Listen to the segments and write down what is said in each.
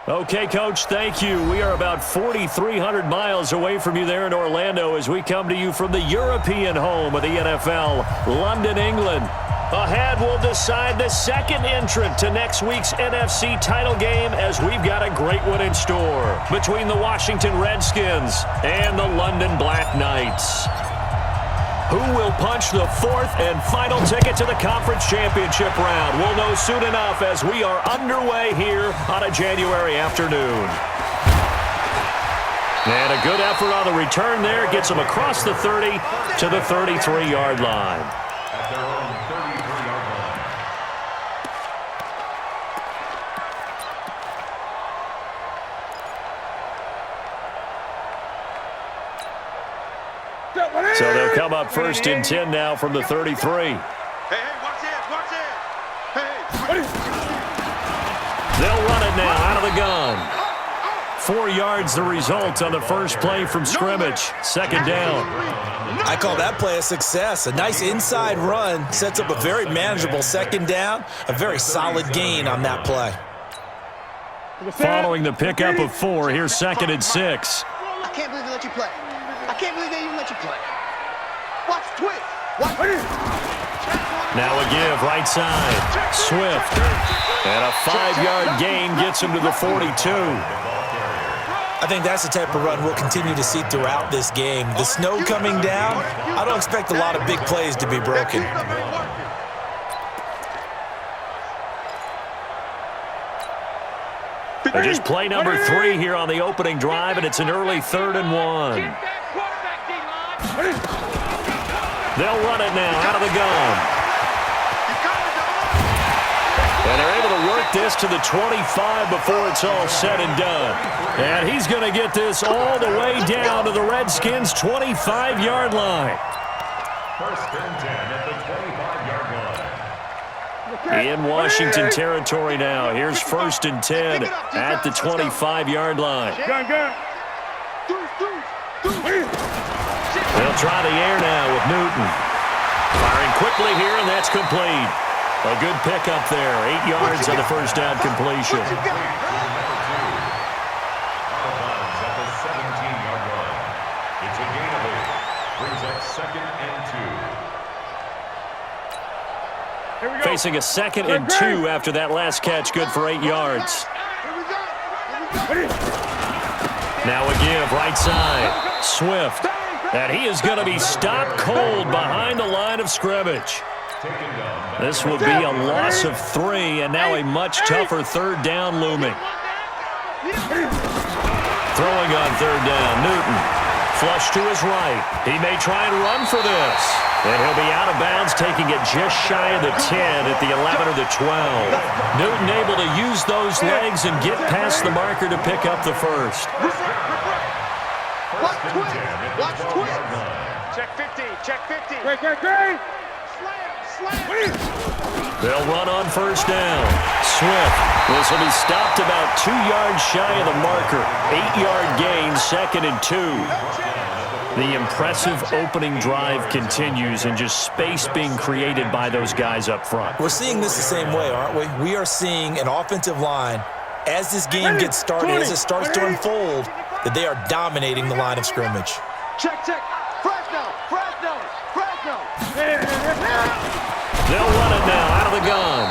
Okay, Coach, thank you. We are about 4,300 miles away from you there in Orlando as we come to you from the European home of the NFL, London, England. Ahead, we'll decide the second entrant to next week's NFC title game as we've got a great one in store between the Washington Redskins and the London Black Knights. Who will punch the fourth and final ticket to the conference championship round? We'll know soon enough as we are underway here on a January afternoon. And a good effort on the return there gets them across the 30 to the 33-yard line. At their own 33-yard line. So they'll come up first and 10 now from the 33. Hey, watch it. Hey. They'll run it now out of the gun. 4 yards the result on the first play from scrimmage. Second down. I call that play a success. A nice inside run sets up a very manageable second down. A very solid gain on that play. Following the pickup of 4, here's second and 6. I can't believe they let you play. I can't believe they even let you play. Watch twist. Watch. Now a give right side. Swift. And a 5-yard gain gets him to the 42. I think that's the type of run we'll continue to see throughout this game. The snow coming down, I don't expect a lot of big plays to be broken. Just play number 3 here on the opening drive, and it's an early 3rd and 1. They'll run it now out of the gun. And they're able to work this to the 25 before it's all said and done. And he's going to get this all the way down to the Redskins' 25-yard line. First and 10 at the 25-yard line. In Washington territory now. Here's first and 10 at the 25-yard line. They'll try the air now with Newton. Firing quickly here, and that's complete. A good pickup there. 8 yards on the first down completion. Out of bounds at the 17-yard line. It's a gain of 8. Brings up second and 2. Facing a second and 2 after that last catch. Good for 8 yards. Now a give right side. Swift. And he is going to be stopped cold behind the line of scrimmage. This will be a loss of 3, and now a much tougher third down looming. Throwing on third down, Newton. Flush to his right. He may try and run for this. And he'll be out of bounds, taking it just shy of the 10 at the 11 or the 12. Newton able to use those legs and get past the marker to pick up the first. Watch twist. Check 50. Check 50. Great. They'll run on first down. Swift. This will be stopped about 2 yards shy of the marker. 8-yard gain, second and 2. The impressive opening drive continues and just space being created by those guys up front. We're seeing this the same way, aren't we? We are seeing an offensive line, as this game gets started, as it starts to unfold, that they are dominating the line of scrimmage. Check. Fresno. They'll run it now out of the gun.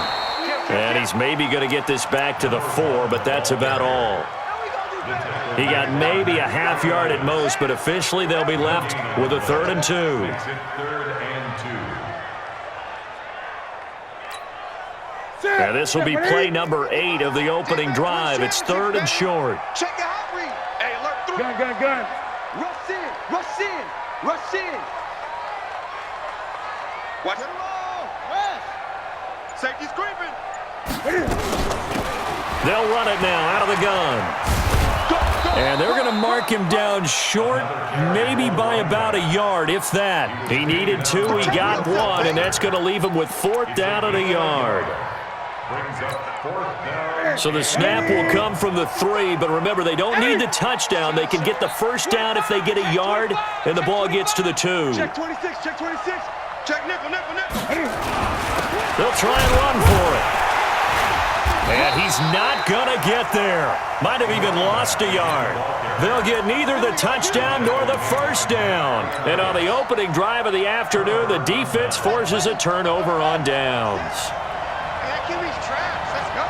And he's maybe going to get this back to the 4, but that's about all. He got maybe a half yard at most, but officially they'll be left with a 3rd and 2. Now this will be play number 8 of the opening drive. It's 3rd and short. Check the hot read. Hey, alert 3. Gun. Rush in. Watch it. Safety's creeping. They'll run it now out of the gun. And they're going to mark him down short, maybe by about a yard, if that. He needed 2, he got 1, and that's going to leave him with 4th down and a yard. So the snap will come from the 3, but remember, they don't need the touchdown. They can get the first down if they get a yard, and the ball gets to the 2. Check 26. Check nickel. They'll try and run for it. And he's not going to get there. Might have even lost a yard. They'll get neither the touchdown nor the first down. And on the opening drive of the afternoon, the defense forces a turnover on downs. That QB's trash. Let's go.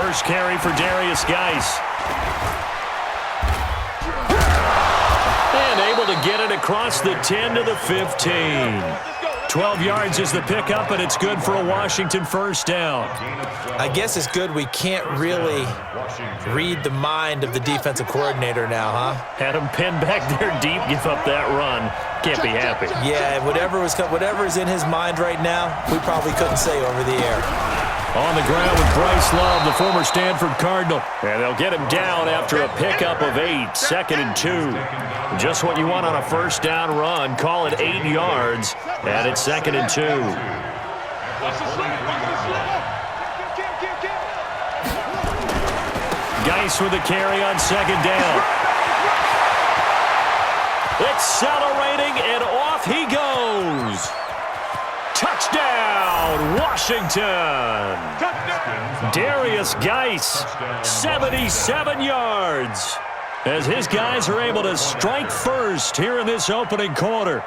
First carry for Darius Geis. And able to get it across the 10 to the 15. 12 yards is the pickup, and it's good for a Washington first down. I guess it's good we can't really read the mind of the defensive coordinator now, huh? Had him pinned back there deep, give up that run. Can't be happy. Yeah, whatever is in his mind right now, we probably couldn't say over the air. On the ground with Bryce Love, the former Stanford Cardinal. And they'll get him down after a pickup of 8, 2nd and 2. Just what you want on a first down run. Call it 8 yards, and it's 2nd and 2. Geis with a carry on 2nd down. Accelerating, and off he goes. Touchdown, Washington. Darius Geis, 77 yards. As his guys are able to strike first here in this opening quarter.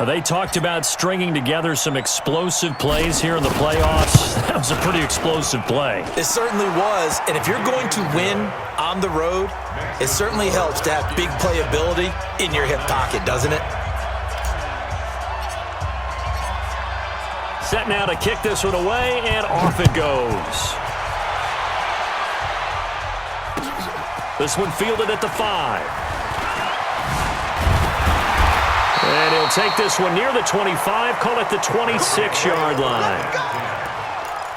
They talked about stringing together some explosive plays here in the playoffs. That was a pretty explosive play. It certainly was, and if you're going to win on the road, it certainly helps to have big playability in your hip pocket, doesn't it? Set now to kick this one away, and off it goes. This one fielded at the 5. And he'll take this one near the 25, call it the 26-yard line.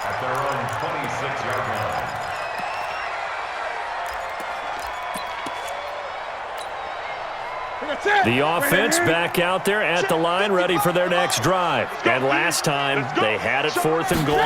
At their own 26-yard line. The offense back out there at the line, ready for their next drive. And last time, they had it 4th and goal,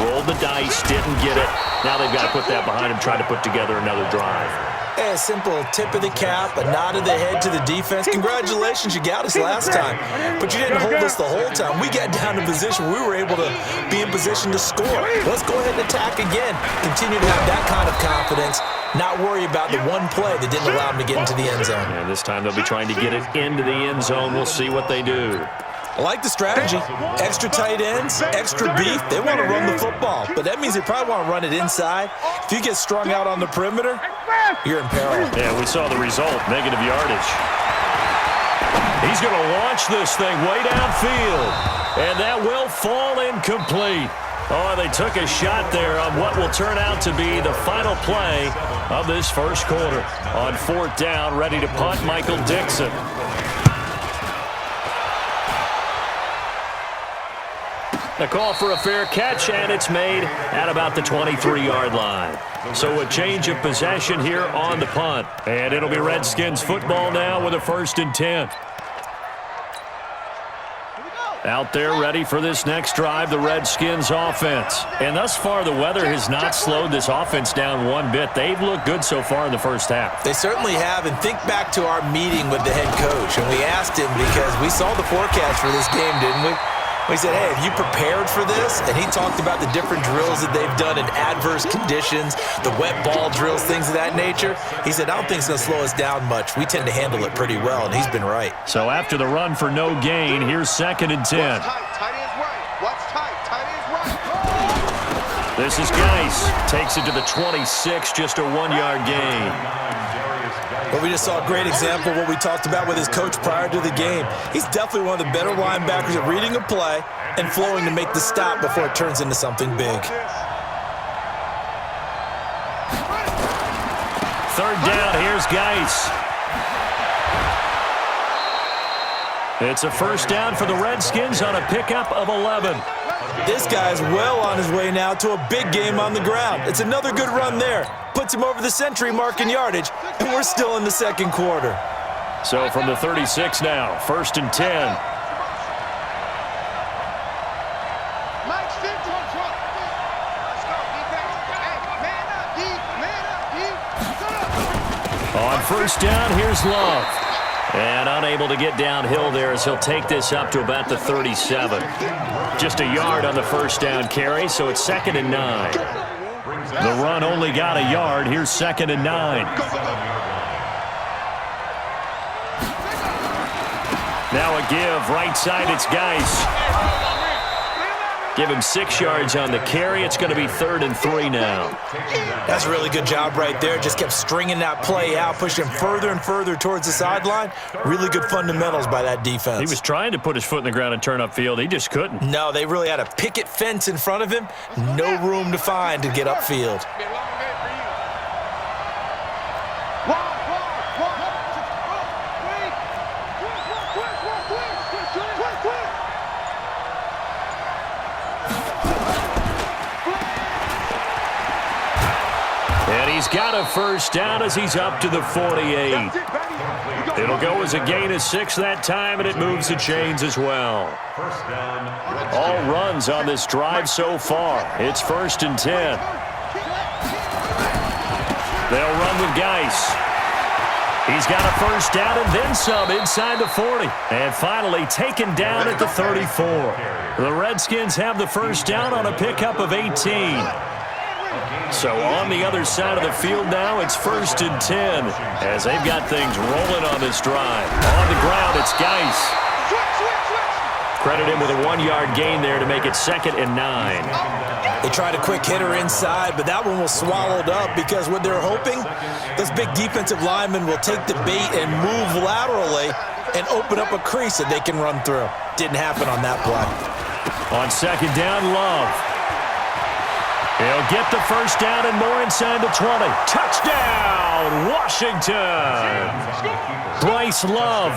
rolled the dice, didn't get it. Now they've got to put that behind them, try to put together another drive. A simple tip of the cap, a nod of the head to the defense. Congratulations, you got us last time. But you didn't hold us the whole time. We got down to position. We were able to be in position to score. Let's go ahead and attack again. Continue to have that kind of confidence. Not worry about the one play that didn't allow them to get into the end zone. And this time they'll be trying to get it into the end zone. We'll see what they do. I like the strategy. Extra tight ends, extra beef. They want to run the football, but that means they probably want to run it inside. If you get strung out on the perimeter, you're in peril. Yeah, we saw the result, negative yardage. He's going to launch this thing way downfield, and that will fall incomplete. Oh, they took a shot there on what will turn out to be the final play of this first quarter. On 4th down, ready to punt, Michael Dixon. A call for a fair catch, and it's made at about the 23-yard line. So a change of possession here on the punt. And it'll be Redskins football now with a 1st and 10. Out there ready for this next drive, the Redskins offense. And thus far, the weather has not slowed this offense down one bit. They've looked good so far in the first half. They certainly have, and think back to our meeting with the head coach. And we asked him, because we saw the forecast for this game, didn't we? We said, hey, have you prepared for this? And he talked about the different drills that they've done in adverse conditions, the wet ball drills, things of that nature. He said, I don't think it's going to slow us down much. We tend to handle it pretty well, and he's been right. So after the run for no gain, here's 2nd and 10. Watch tight, tight end's right. Watch tight, tight end's right. This is Geis. Takes it to the 26, just a 1-yard gain. But we just saw a great example of what we talked about with his coach prior to the game. He's definitely one of the better linebackers at reading a play and flowing to make the stop before it turns into something big. 3rd down, here's Geis. It's a 1st down for the Redskins on a pickup of 11. This guy's well on his way now to a big game on the ground. It's another good run there. Puts him over the century mark in yardage, and we're still in the second quarter. So from the 36 now, 1st and 10. Mike, stick to him. Let's go, defense. Hey, man up, deep, man up, deep. On 1st down, here's Love. And unable to get downhill there as he'll take this up to about the 37. Just a yard on the first down carry, so it's 2nd and 9. The run only got a yard. Here's 2nd and 9. Now a give. Right side, it's Geis. Give him 6 yards on the carry. It's going to be 3rd and 3 now. That's a really good job right there. Just kept stringing that play out, pushing him further and further towards the sideline. Really good fundamentals by that defense. He was trying to put his foot in the ground and turn upfield. He just couldn't. No, they really had a picket fence in front of him. No room to find to get upfield. And he's got a first down as he's up to the 48. It'll go as a gain of 6 that time, and it moves the chains as well. All runs on this drive so far. It's 1st and 10. They'll run with Geis. He's got a first down and then some inside the 40. And finally taken down at the 34. The Redskins have the first down on a pickup of 18. So on the other side of the field now, it's 1st and 10 as they've got things rolling on this drive. On the ground, it's Geis. Credit him with a 1-yard gain there to make it 2nd and 9. They tried a quick hitter inside, but that one was swallowed up because what they're hoping, those big defensive linemen will take the bait and move laterally and open up a crease that they can run through. Didn't happen on that play. On 2nd down, Love. He'll get the first down and more inside the 20. Touchdown, Washington. Bryce Love,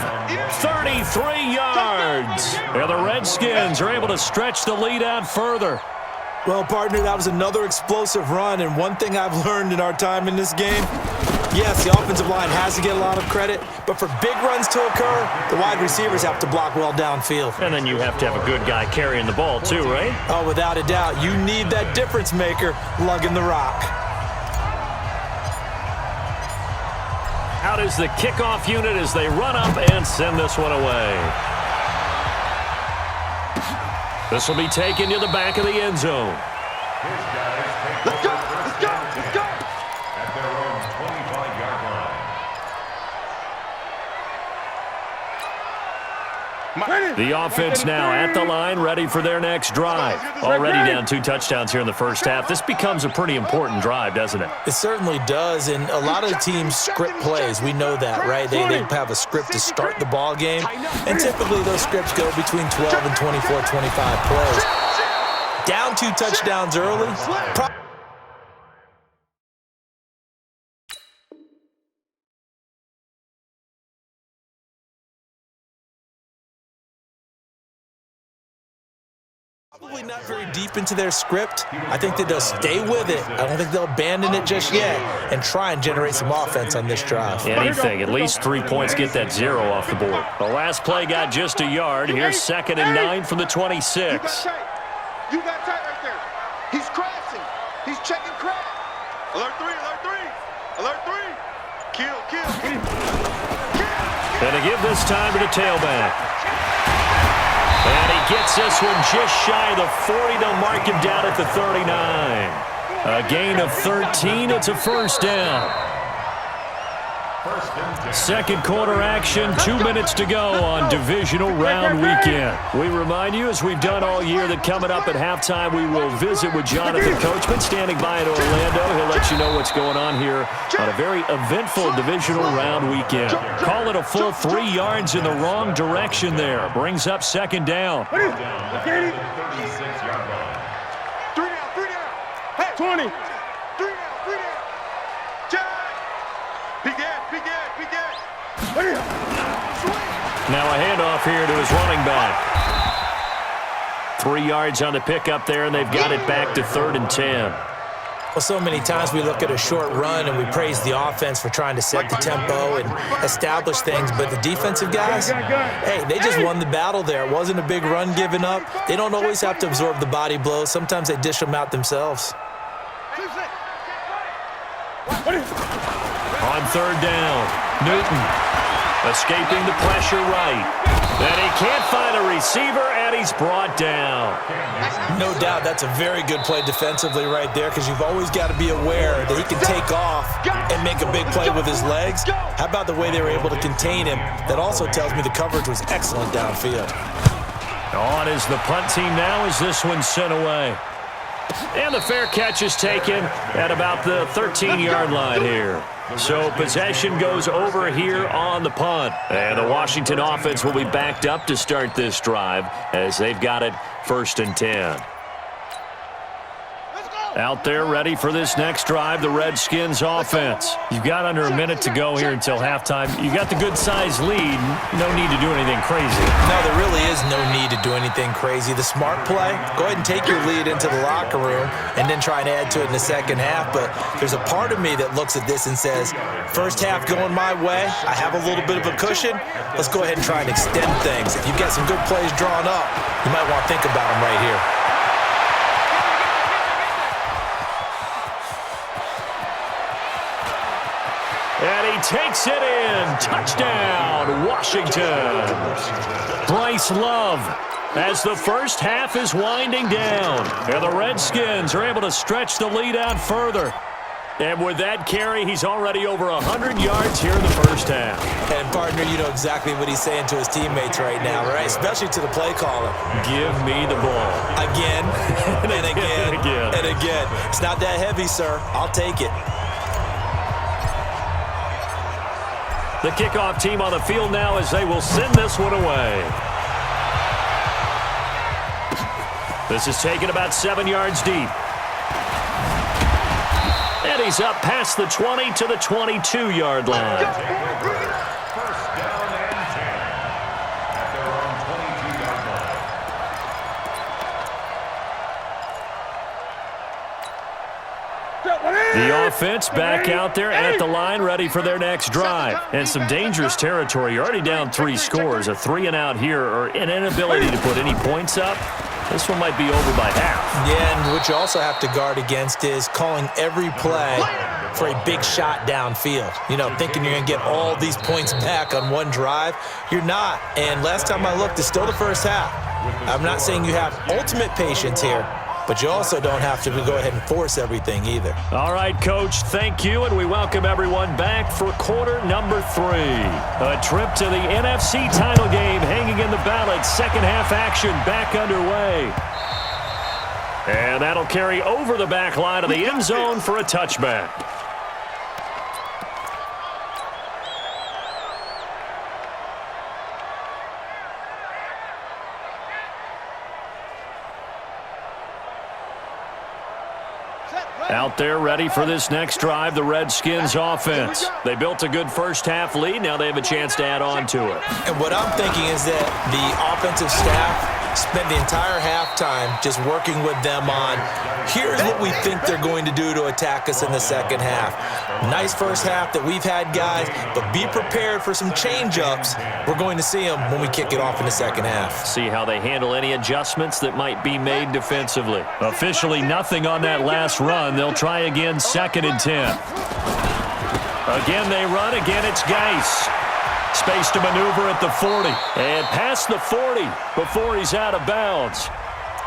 33 yards. And the Redskins are able to stretch the lead out further. Well, partner, that was another explosive run, and one thing I've learned in our time in this game, yes, the offensive line has to get a lot of credit, but for big runs to occur, the wide receivers have to block well downfield. And then you have to have a good guy carrying the ball too, right? Oh, without a doubt. You need that difference maker lugging the rock. Out is the kickoff unit as they run up and send this one away. This will be taken to the back of the end zone. Let's go! Let's go! Let's go! At their own 25-yard line. The offense now at the line, ready for their next drive. Already down 2 touchdowns here in the first half. This becomes a pretty important drive, doesn't it? It certainly does, and a lot of teams script plays. We know that, right? They have a script to start the ball game, and typically those scripts go between 12 and 24, 25 plays. Down 2 touchdowns early. Probably not very deep into their script. I think that they'll stay with it. I don't think they'll abandon it just yet and try and generate some offense on this drive. Anything, at least 3 points, get that 0 off the board. The last play got just a yard. Here's 2nd and 9 from the 26. You got tight right there. He's crashing. He's checking crash. Alert 3, alert 3. Alert 3. Kill, kill. And to give this time to the tailback. And he gets this one just shy of the 40. They'll mark him down at the 39. A gain of 13. It's a first down. Second quarter action, 2 minutes to go on divisional round weekend. We remind you, as we've done all year, that coming up at halftime, we will visit with Jonathan Coachman standing by in Orlando. He'll let you know what's going on here on a very eventful divisional round weekend. Call it a full 3 yards in the wrong direction there. Brings up 2nd down. 36-yard line. 3 down, 3 down. Hey, 20. 3 down, 3 down. Check. Big Ed, big Ed, big Ed. Now a handoff here to his running back. 3 yards on the pickup there, and they've got it back to 3rd and 10. Well, so many times we look at a short run and we praise the offense for trying to set the tempo and establish things, but the defensive guys, hey, they just won the battle there. It wasn't a big run given up. They don't always have to absorb the body blows. Sometimes they dish them out themselves. On 3rd down, Newton. Escaping the pressure right. And he can't find a receiver, and he's brought down. No doubt that's a very good play defensively right there, because you've always got to be aware that he can take off and make a big play with his legs. How about the way they were able to contain him? That also tells me the coverage was excellent downfield. On is the punt team now as this one's sent away. And the fair catch is taken at about the 13-yard line here. So possession goes over here on the punt. And the Washington offense will be backed up to start this drive as they've got it 1st and 10. Out there ready for this next drive, the Redskins offense. You've got under a minute to go here until halftime. You got the good-sized lead. No need to do anything crazy. No, there really is no need to do anything crazy. The smart play, go ahead and take your lead into the locker room and then try and add to it in the second half. But there's a part of me that looks at this and says, first half going my way, I have a little bit of a cushion. Let's go ahead and try and extend things. If you've got some good plays drawn up, you might want to think about them right here. And he takes it in. Touchdown, Washington. Bryce Love as the first half is winding down. And the Redskins are able to stretch the lead out further. And with that carry, he's already over 100 yards here in the first half. And, partner, you know exactly what he's saying to his teammates right now, right? Especially to the play caller. Give me the ball. Again, and again, and again. It's not that heavy, sir. I'll take it. The kickoff team on the field now as they will send this one away. This is taken about 7 yards deep. And he's up past the 20 to the 22-yard line. First down and 10 at their own 22-yard line. The offense back out there at the line, ready for their next drive. And some dangerous territory. You're already down 3 scores. A 3-and-out here, or an inability to put any points up. This one might be over by half. Yeah, and what you also have to guard against is calling every play for a big shot downfield. You know, thinking you're going to get all these points back on one drive. You're not. And last time I looked, it's still the first half. I'm not saying you have ultimate patience here, but you also don't have to go ahead and force everything either. All right, Coach, thank you, and we welcome everyone back for quarter number 3. A trip to the NFC title game hanging in the balance. Second half action back underway. And that'll carry over the back line of the end zone for a touchback. Out there ready for this next drive, the Redskins offense. They built a good first half lead. Now they have a chance to add on to it. And what I'm thinking is that the offensive staff spent the entire halftime just working with them on, here's what we think they're going to do to attack us in the second half. Nice first half that we've had, guys, but be prepared for some change-ups. We're going to see them when we kick it off in the second half. See how they handle any adjustments that might be made defensively. Officially nothing on that last run. They'll try again, 2nd and 10. Again they run. Again it's Geis. Space to maneuver at the 40. And past the 40 before he's out of bounds.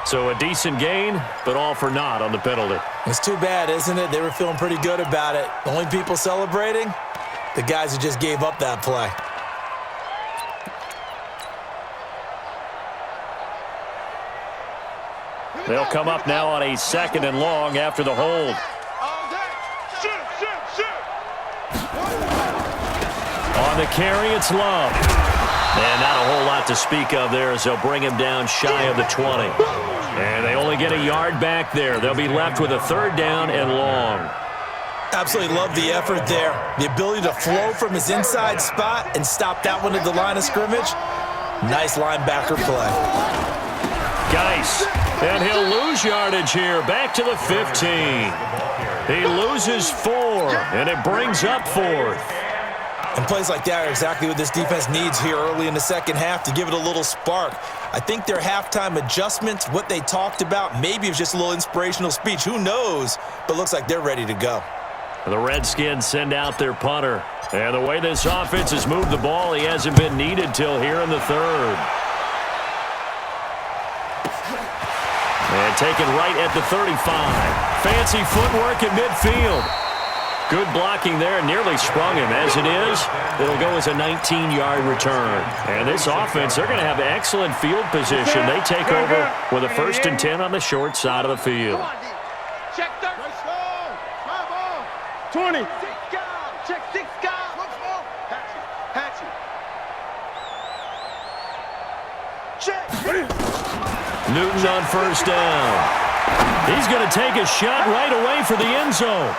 So a decent gain, but all for naught on the penalty. It's too bad, isn't it? They were feeling pretty good about it. The only people celebrating, the guys who just gave up that play. They'll come up now on a 2nd and long after the hold. On the carry, it's Love. And not a whole lot to speak of there as they'll bring him down shy of the 20. And they only get a yard back there. They'll be left with a 3rd down and long. Absolutely love the effort there. The ability to flow from his inside spot and stop that one at the line of scrimmage. Nice linebacker play. Geis. And he'll lose yardage here. Back to the 15. He loses 4, and it brings up 4th. And plays like that are exactly what this defense needs here early in the second half to give it a little spark. I think their halftime adjustments, what they talked about, maybe it was just a little inspirational speech. Who knows? But looks like they're ready to go. The Redskins send out their punter. And the way this offense has moved the ball, he hasn't been needed till here in the third. And taken right at the 35. Fancy footwork in midfield. Good blocking there, nearly sprung him. As it is, it'll go as a 19-yard return. And this offense, they're going to have excellent field position. They take over with a 1st and 10 on the short side of the field. Check 30. 20. 6 guys. Check 6 guys. Look small. Hatchet. Check. Newton on 1st down. He's going to take a shot right away for the end zone.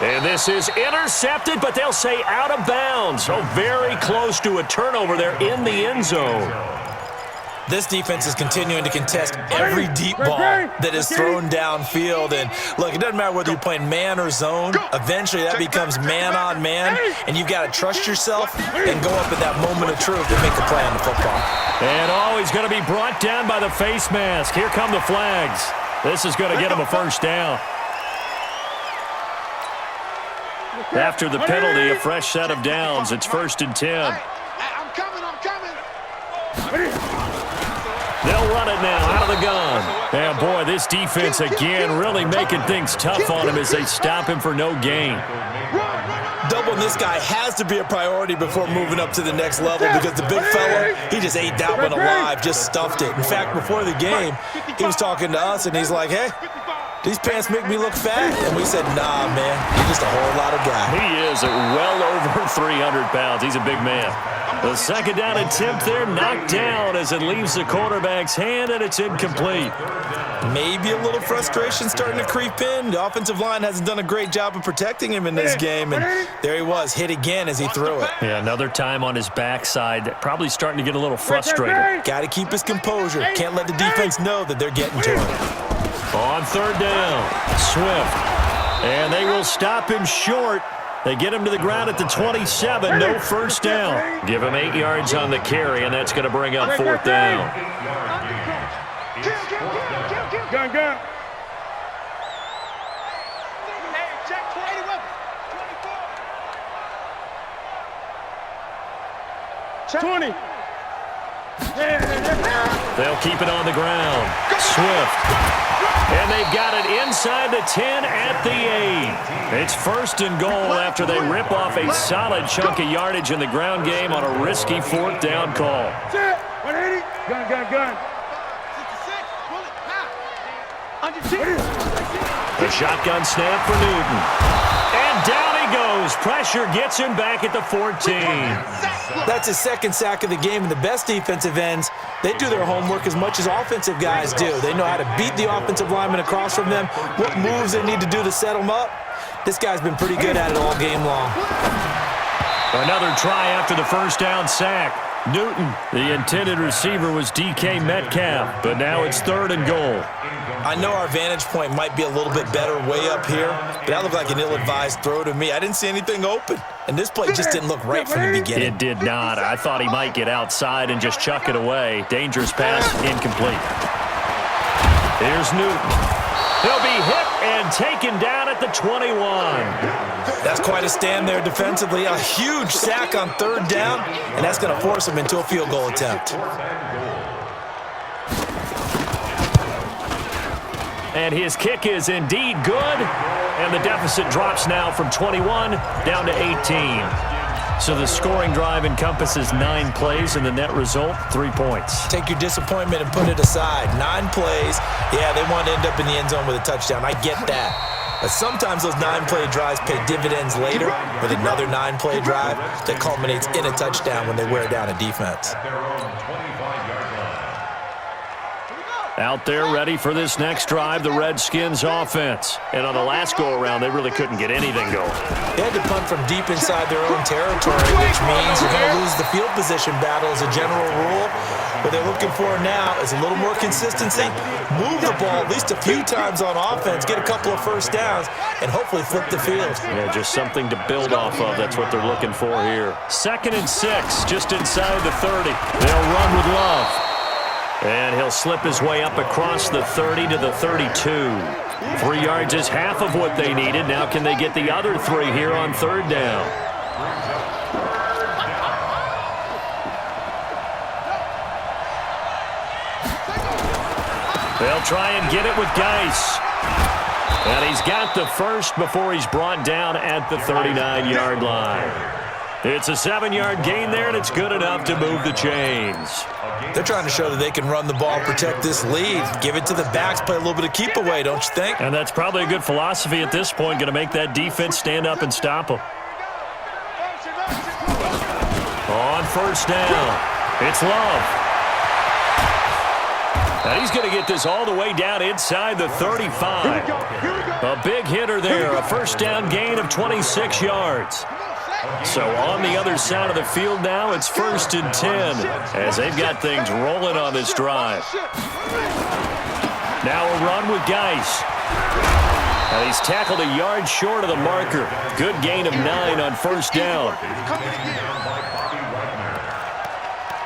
And this is intercepted, but they'll say out of bounds. So very close to a turnover there in the end zone. This defense is continuing to contest every deep ball that is thrown downfield. And, look, it doesn't matter whether you're playing man or zone. Eventually, that becomes man-on-man, and you've got to trust yourself and go up at that moment of truth and make the play on the football. And, he's going to be brought down by the face mask. Here come the flags. This is going to get him a 1st down. After the penalty, a fresh set of downs. It's 1st and 10. I'm coming. They'll run it now out of the gun. And, boy, this defense again really making things tough on him as they stop him for no gain. Doubling this guy has to be a priority before moving up to the next level because the big fella, he just ate that one alive, just stuffed it. In fact, before the game, he was talking to us, and he's like, hey, these pants make me look fat. And we said, nah, man, you're just a whole lot of guy. He is at well over 300 pounds. He's a big man. The 2nd down attempt there knocked down as it leaves the quarterback's hand, and it's incomplete. Maybe a little frustration starting to creep in. The offensive line hasn't done a great job of protecting him in this game, and there he was, hit again as he threw it. Yeah, another time on his backside, probably starting to get a little frustrated. Got to keep his composure. Can't let the defense know that they're getting to him. On 3rd down, Swift. And they will stop him short. They get him to the ground at the 27, no 1st down. Give him 8 yards on the carry, and that's going to bring up 4th down. Gun. Check 20. They'll keep it on the ground. Swift. And they've got it inside the 10 at the 8. It's 1st and goal after they rip off a solid chunk of yardage in the ground game on a risky 4th down call. 180. Gun. The shotgun snap for Newton. And down he goes. Pressure gets him back at the 14. That's his 2nd sack of the game, and the best defensive ends, they do their homework as much as offensive guys do. They know how to beat the offensive lineman across from them, what moves they need to do to set them up. This guy's been pretty good at it all game long. Another try after the 1st down sack. Newton, the intended receiver, was DK Metcalf, but now it's 3rd and goal. I know our vantage point might be a little bit better way up here, but that looked like an ill-advised throw to me. I didn't see anything open, and this play just didn't look right from the beginning. It did not. I thought he might get outside and just chuck it away. Dangerous pass, incomplete. Here's Newton. He'll be hit and taken down at the 21. That's quite a stand there defensively. A huge sack on 3rd down, and that's going to force him into a field goal attempt. And his kick is indeed good. And the deficit drops now from 21 down to 18. So the scoring drive encompasses 9 plays, and the net result, 3 points. Take your disappointment and put it aside. 9 plays. Yeah, they want to end up in the end zone with a touchdown. I get that. But sometimes those 9-play drives pay dividends later with another 9-play drive that culminates in a touchdown when they wear down a defense. Out there ready for this next drive, the Redskins offense. And on the last go-around, they really couldn't get anything going. They had to punt from deep inside their own territory, which means you're going to lose the field position battle as a general rule. What they're looking for now is a little more consistency, move the ball at least a few times on offense, get a couple of 1st downs, and hopefully flip the field. Yeah, just something to build off of. That's what they're looking for here. 2nd and 6, just inside the 30. They'll run with Love. And he'll slip his way up across the 30 to the 32. 3 yards is half of what they needed. Now can they get the other 3 here on 3rd down? They'll try and get it with Geis. And he's got the first before he's brought down at the 39-yard line. It's a 7-yard gain there, and it's good enough to move the chains. They're trying to show that they can run the ball, protect this lead, give it to the backs, play a little bit of keep away, don't you think? And that's probably a good philosophy at this point, going to make that defense stand up and stop them. On 1st down, it's Love. And he's going to get this all the way down inside the 35. A big hitter there, a 1st down gain of 26 yards. So on the other side of the field now, it's 1st and 10 as they've got things rolling on this drive. Now a run with Geis. And he's tackled a yard short of the marker. Good gain of 9 on 1st down.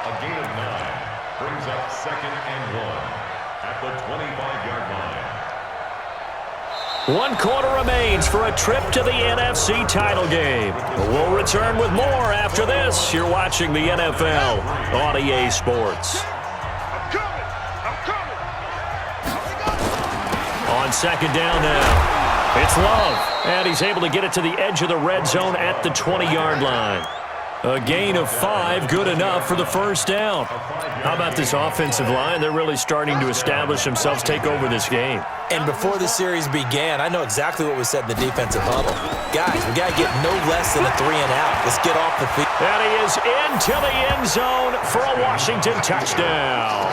A gain of 9 brings up 2nd and 1 at the 25-yard line. 1 quarter remains for a trip to the NFC title game. We'll return with more after this. You're watching the NFL on EA Sports. On 2nd down now, it's Love. And he's able to get it to the edge of the red zone at the 20-yard line. A gain of 5, good enough for the 1st down. How about this offensive line? They're really starting to establish themselves, take over this game. And before the series began, I know exactly what was said in the defensive huddle. Guys, we got to get no less than a 3 and out. Let's get off the field. And he is into the end zone for a Washington touchdown.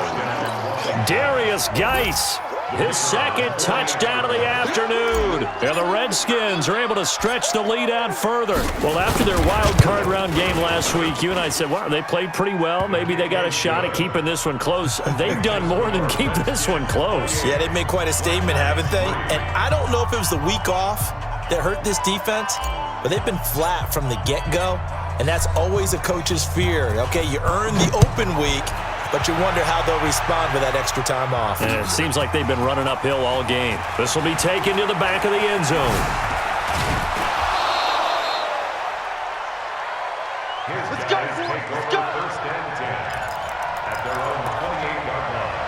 Darius Geis, his 2nd touchdown of the afternoon. And the Redskins are able to stretch the lead out further. Well, after their wild card round game last week, you and I said, wow, they played pretty well. Maybe they got a shot at keeping this one close. They've done more than keep this one close. Yeah, they've made quite a statement, haven't they? And I don't know if it was the week off that hurt this defense, but they've been flat from the get-go, and that's always a coach's fear. Okay, you earn the open week, but you wonder how they'll respond with that extra time off. And it seems like they've been running uphill all game. This will be taken to the back of the end zone. Let's go, let's go. 1st and 10 at their own 28-yard line.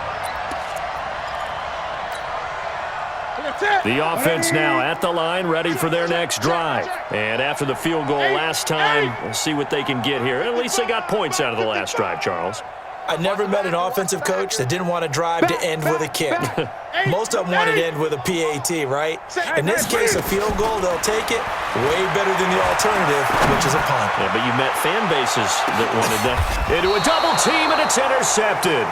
The offense now at the line, ready for their next drive. And after the field goal last time, we'll see what they can get here. At least they got points out of the last drive, Charles. I never met an offensive coach that didn't want to drive to end with a kick. Most of them wanted to end with a PAT, right? In this case, a field goal, they'll take it way better than the alternative, which is a punt. Yeah, but you met fan bases that wanted that. Into a double team, and it's intercepted.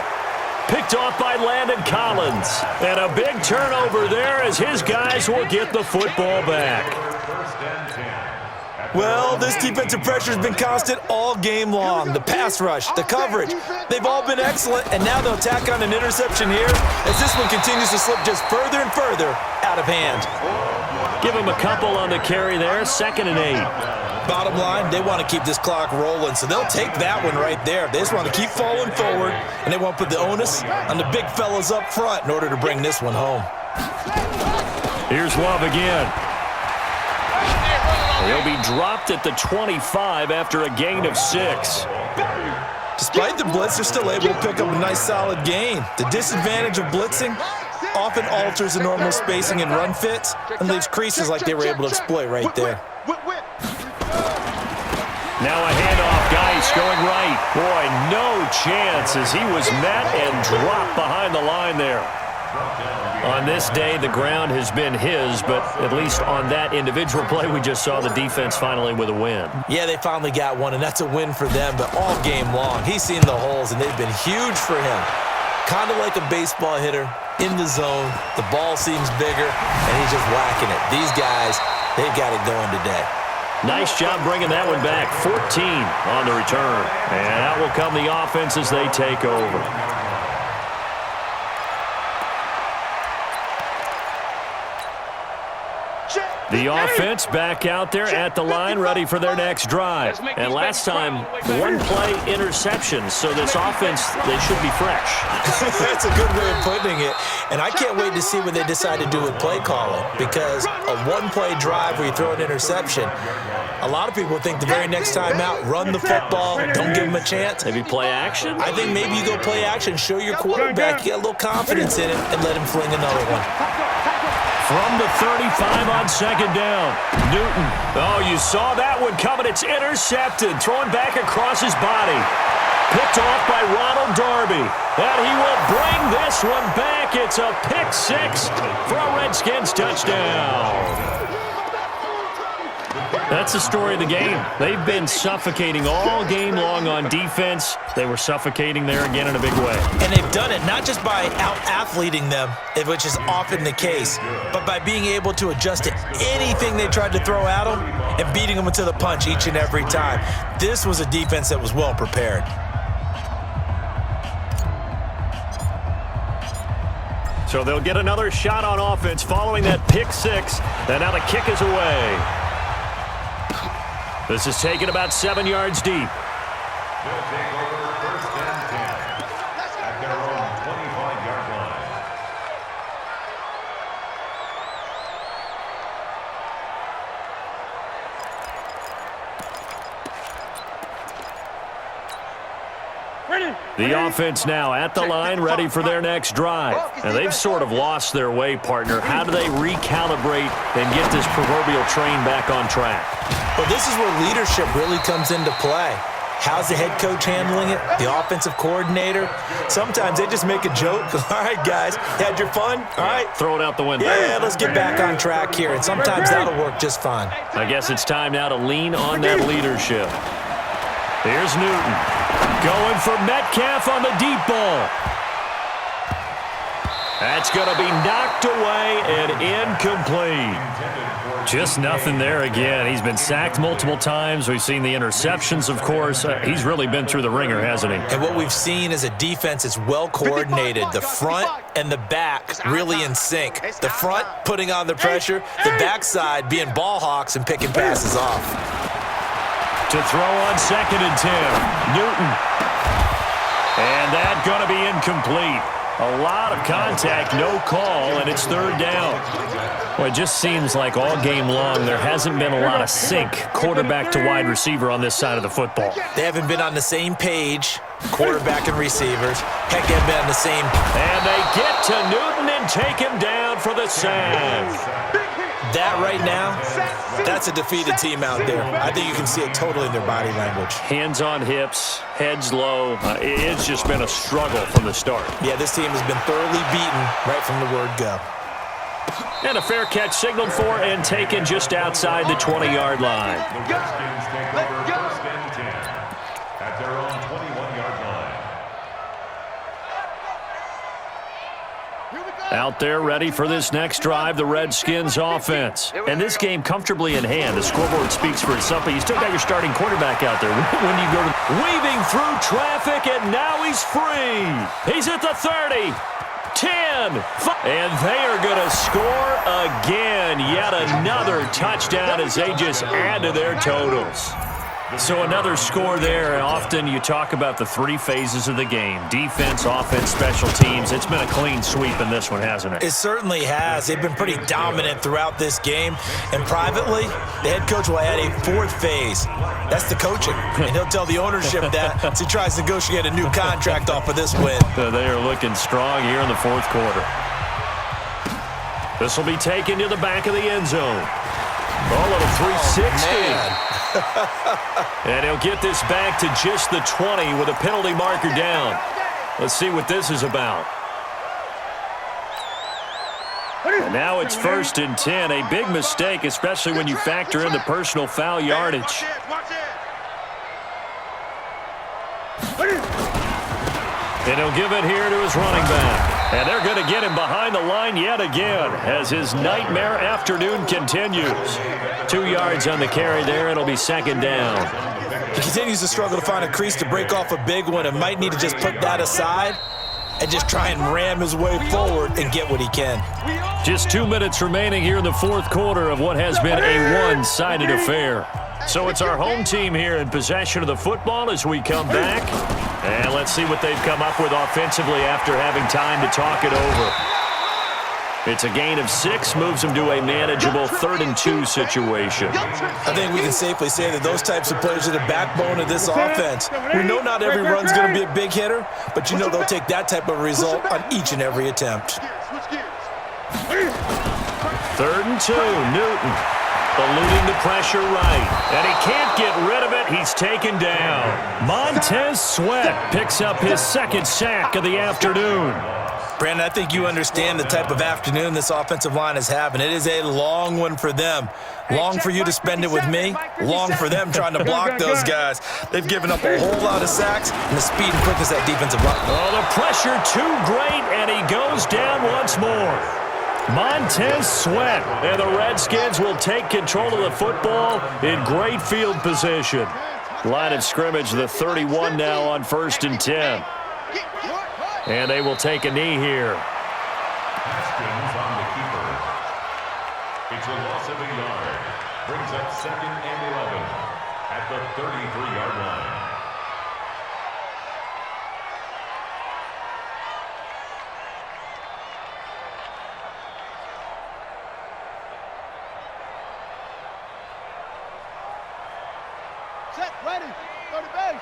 Picked off by Landon Collins. And a big turnover there as his guys will get the football back. 1st and 10. Well, this defensive pressure has been constant all game long. The pass rush, the coverage, they've all been excellent, and now they'll tack on an interception here as this one continues to slip just further and further out of hand. Give him a couple on the carry there, 2nd and 8. Bottom line, they want to keep this clock rolling, so they'll take that one right there. They just want to keep falling forward, and they want to put the onus on the big fellas up front in order to bring this one home. Here's Love again. He'll be dropped at the 25 after a gain of 6. Despite the blitz, they're still able to pick up a nice solid gain. The disadvantage of blitzing often alters the normal spacing and run fits and leaves creases like they were able to exploit right there. Now a handoff, Geis going right. Boy, no chance as he was met and dropped behind the line there. On this day, the ground has been his, but at least on that individual play, we just saw the defense finally with a win. Yeah, they finally got one, and that's a win for them, but all game long, he's seen the holes, and they've been huge for him. Kind of like a baseball hitter in the zone. The ball seems bigger, and he's just whacking it. These guys, they've got it going today. Nice job bringing that one back. 14 on the return. And out will come the offense as they take over. The offense back out there at the line, ready for their next drive. And last time, one-play interception, so this offense, they should be fresh. That's a good way of putting it. And I can't wait to see what they decide to do with play calling, because a one-play drive where you throw an interception, a lot of people think the very next time out, run the football, don't give them a chance. Maybe play action? I think maybe you go play action, show your quarterback, you get a little confidence in it, and let him fling another one. From the 35 on second down, Newton. Oh, you saw that one coming. It's intercepted. Thrown back across his body. Picked off by Ronald Darby. And he will bring this one back. It's a pick six for a Redskins touchdown. That's the story of the game. They've been suffocating all game long on defense. They were suffocating there again in a big way. And they've done it not just by out-athleting them, which is often the case, but by being able to adjust to anything they tried to throw at them and beating them to the punch each and every time. This was a defense that was well prepared. So they'll get another shot on offense following that pick six. And now the kick is away. This is taken about 7 yards deep. They'll take over first and 10 at their own 25-yard line. The offense now at the line, ready for their next drive. And they've sort of lost their way, partner. How do they recalibrate and get this proverbial train back on track? Well, this is where leadership really comes into play. How's the head coach handling it? The offensive coordinator? Sometimes they just make a joke. All right, guys, had your fun? All right. Throw it out the window. Yeah, let's get back on track here. And sometimes that'll work just fine. I guess it's time now to lean on that leadership. Here's Newton. Going for Metcalf on the deep ball. That's going to be knocked away and incomplete. Just nothing there again. He's been sacked multiple times. We've seen the interceptions, of course. He's really been through the ringer, hasn't he? And what we've seen is a defense that's well coordinated. The front and the back really in sync. The front putting on the pressure, the backside being ball hawks and picking passes off. To throw on 2nd and 10. Newton. And that's going to be incomplete. A lot of contact, no call, and it's 3rd down. Well, it just seems like all game long there hasn't been a lot of sync quarterback to wide receiver on this side of the football. They haven't been on the same page, quarterback and receivers. Heck, they've been on the same. And they get to Newton and take him down for the sack. That right now, that's a defeated team out there. I think you can see it totally in their body language. Hands on hips, heads low. It's just been a struggle from the start. Yeah, this team has been thoroughly beaten right from the word go. And a fair catch signaled for and taken just outside the 20-yard line. The Redskins take over first and 10 at their own 21-yard line. Out there ready for this next drive, the Redskins offense. And this game comfortably in hand. The scoreboard speaks for itself, but you still got your starting quarterback out there. When you go to weaving through traffic, and now he's free. He's at the 30. 10, 5, and they are going to score again. Yet another touchdown as they just add to their totals. So another score there, and often you talk about the 3 phases of the game. Defense, offense, special teams. It's been a clean sweep in this one, hasn't it? It certainly has. They've been pretty dominant throughout this game. And privately, the head coach will add a 4th phase. That's the coaching. And he'll tell the ownership that as he tries to negotiate a new contract off of this win. They are looking strong here in the 4th quarter. This will be taken to the back of the end zone. Oh, a little 360. And he'll get this back to just the 20 with a penalty marker down. Let's see what this is about. And now it's 1st and 10. A big mistake, especially when you factor in the personal foul yardage. And he'll give it here to his running back. And they're going to get him behind the line yet again as his nightmare afternoon continues. 2 yards on the carry there. It'll be 2nd down. He continues to struggle to find a crease to break off a big one and might need to just put that aside and just try and ram his way forward and get what he can. Just 2 minutes remaining here in the fourth quarter of what has been a one-sided affair. So it's our home team here in possession of the football as we come back. And let's see what they've come up with offensively after having time to talk it over. It's a gain of 6, moves them to a manageable 3rd and 2 situation. I think we can safely say that those types of players are the backbone of this offense. We know not every run's going to be a big hitter, but you know they'll take that type of result on each and every attempt. 3rd and 2, Newton. Eluding the pressure right. And he can't get rid of it. He's taken down. Montez Sweat picks up his 2nd sack of the afternoon. Brandon, I think you understand the type of afternoon this offensive line is having. It is a long one for them. Long for you to spend it with me. Long for them trying to block those guys. They've given up a whole lot of sacks, and the speed and quickness of that defensive line. Oh, the pressure too great, and he goes down once more. Montez Sweat, and the Redskins will take control of the football in great field position. Line of scrimmage, the 31 now on 1st and 10. And they will take a knee here. Haskins on the keeper. It's a loss of a yard. Brings up 2nd and 11 at the 33-yard line. Set, ready, go to base.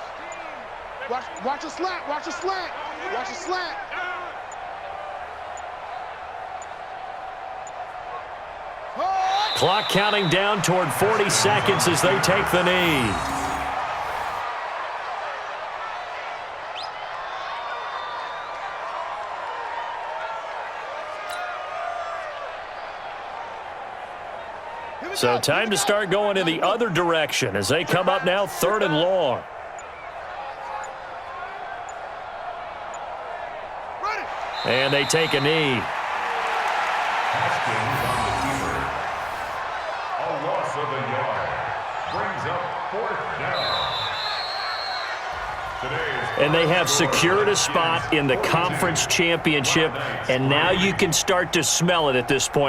Watch a slant, watch a slant, watch a slant. Clock counting down toward 40 seconds as they take the knee. So time to start going in the other direction as they come up now 3rd and long. And they take a knee. Haskins on the keeper. A loss of a yard. Brings up 4th down. And they have secured a spot in the conference championship, and now you can start to smell it at this point.